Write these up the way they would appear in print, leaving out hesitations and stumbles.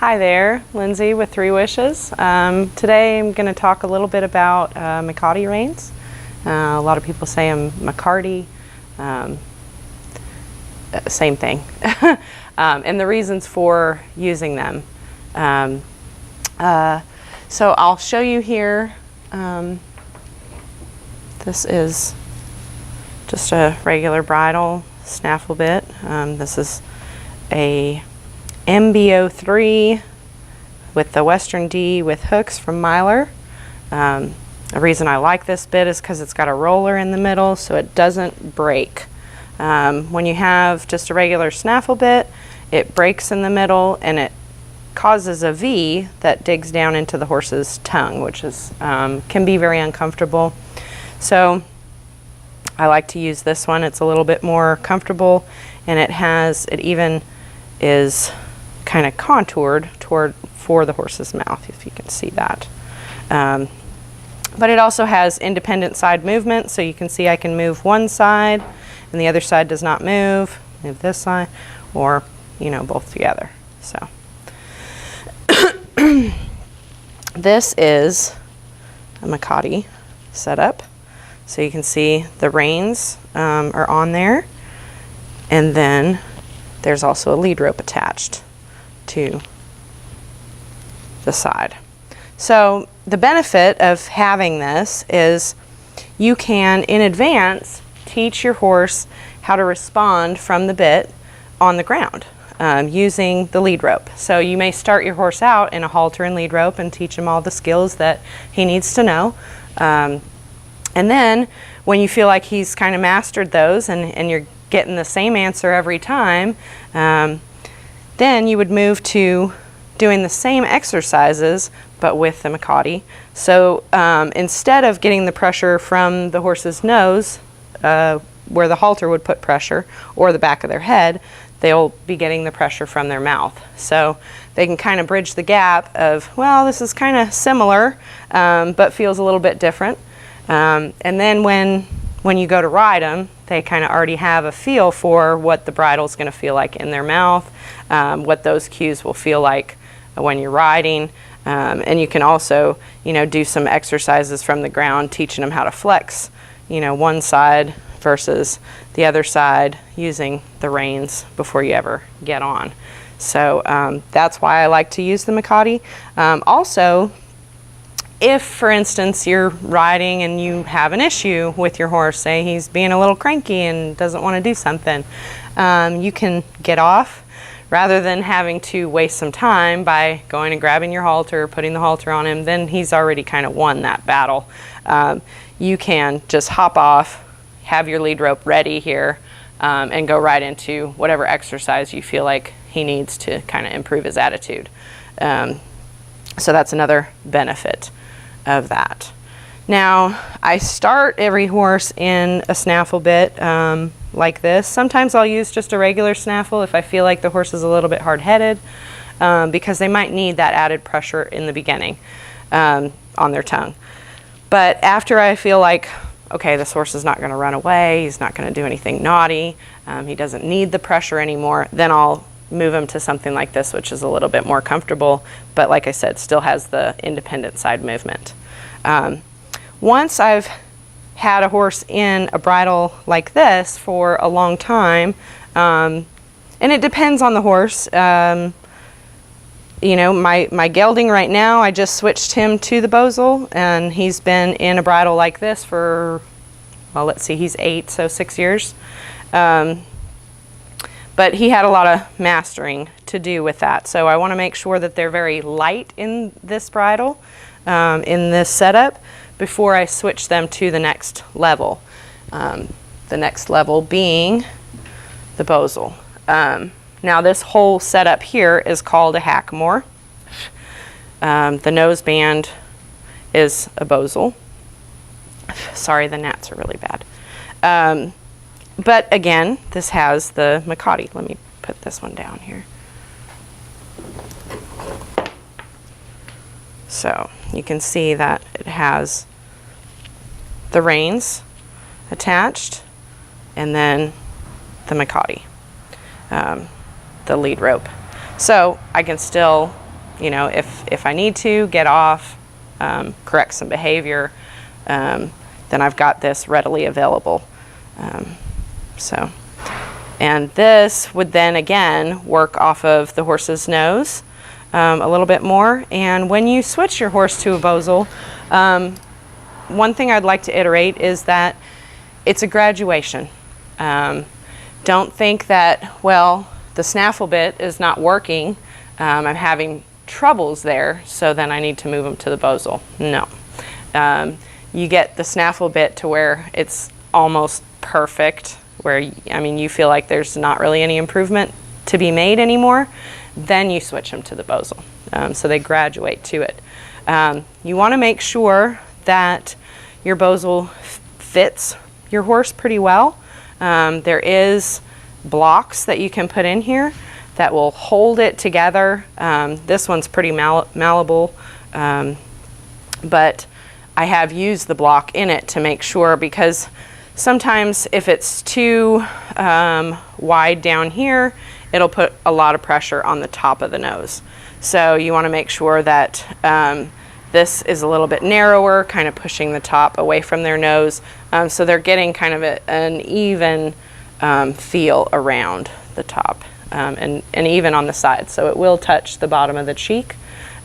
Hi there, Lindsay with Three Wishes. Today I'm going to talk a little bit about Mecate reins. A lot of people say I'm Mecate, same thing. And the reasons for using them. So I'll show you here. This is just a regular bridle snaffle bit. This is a MB03 with the Western D with hooks from Myler. The reason I like this bit is because it's got a roller in the middle so it doesn't break. When you have just a regular snaffle bit, it breaks in the middle and it causes a V that digs down into the horse's tongue, which is can be very uncomfortable. So I like to use this one. It's a little bit more comfortable, and it even is kind of contoured for the horse's mouth, if you can see that. But it also has independent side movement, so you can see I can move one side and the other side does not move this side, or both together. So this is a Mecate setup, so you can see the reins are on there, and then there's also a lead rope attached to the side. So the benefit of having this is you can, in advance, teach your horse how to respond from the bit on the ground using the lead rope. So you may start your horse out in a halter and lead rope and teach him all the skills that he needs to know. And then when you feel like he's kind of mastered those and you're getting the same answer every time, then you would move to doing the same exercises but with the Mecate. So instead of getting the pressure from the horse's nose, where the halter would put pressure, or the back of their head, they'll be getting the pressure from their mouth. So they can kind of bridge the gap of, well, this is kind of similar, but feels a little bit different. And then when you go to ride them, they kind of already have a feel for what the bridle is going to feel like in their mouth, what those cues will feel like when you're riding. And you can also, do some exercises from the ground, teaching them how to flex, one side versus the other side using the reins before you ever get on. So that's why I like to use the Mecate. Also, if, for instance, you're riding and you have an issue with your horse, say he's being a little cranky and doesn't want to do something, you can get off rather than having to waste some time by going and grabbing your halter, putting the halter on him. Then he's already kind of won that battle. You can just hop off, have your lead rope ready here, and go right into whatever exercise you feel like he needs to kind of improve his attitude. So that's another benefit of that. Now, I start every horse in a snaffle bit like this. Sometimes I'll use just a regular snaffle if I feel like the horse is a little bit hard-headed, because they might need that added pressure in the beginning on their tongue. But after I feel like, okay, this horse is not going to run away, he's not going to do anything naughty, he doesn't need the pressure anymore, then I'll move him to something like this, which is a little bit more comfortable, but like I said, still has the independent side movement. Once I've had a horse in a bridle like this for a long time, and it depends on the horse. My gelding right now, I just switched him to the Bosel, and he's been in a bridle like this for, well, let's see, he's 8, so 6 years. But he had a lot of mastering to do with that. So I want to make sure that they're very light in this bridle, in this setup, before I switch them to the next level. The next level being the Bosel. Now this whole setup here is called a Hackamore. The nose band is a Bosel. Sorry, the gnats are really bad. But again, this has the Mecate. Let me put this one down here. So you can see that it has the reins attached, and then the Mecate, the lead rope. So I can still you know, if I need to get off, correct some behavior, then I've got this readily available. And this would then again work off of the horse's nose a little bit more. And when you switch your horse to a Bosal, one thing I'd like to iterate is that it's a graduation. Don't think that, well, the snaffle bit is not working, I'm having troubles there, so then I need to move them to the Bosal. No. You get the snaffle bit to where it's almost perfect, where, I mean, you feel like there's not really any improvement to be made anymore, then you switch them to the Bosal. So they graduate to it. You want to make sure that your Bosal fits your horse pretty well. There is blocks that you can put in here that will hold it together. This one's pretty malleable, but I have used the block in it to make sure, because sometimes if it's too wide down here, it'll put a lot of pressure on the top of the nose. So you want to make sure that this is a little bit narrower, kind of pushing the top away from their nose, so they're getting kind of an even feel around the top, and even on the side, so it will touch the bottom of the cheek,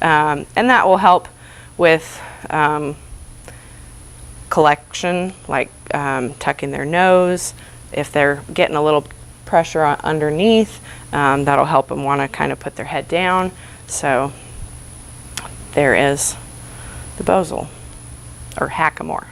and that will help with collection, like tucking their nose. If they're getting a little pressure underneath, that'll help them want to kind of put their head down. So there is the Bosal, or hackamore.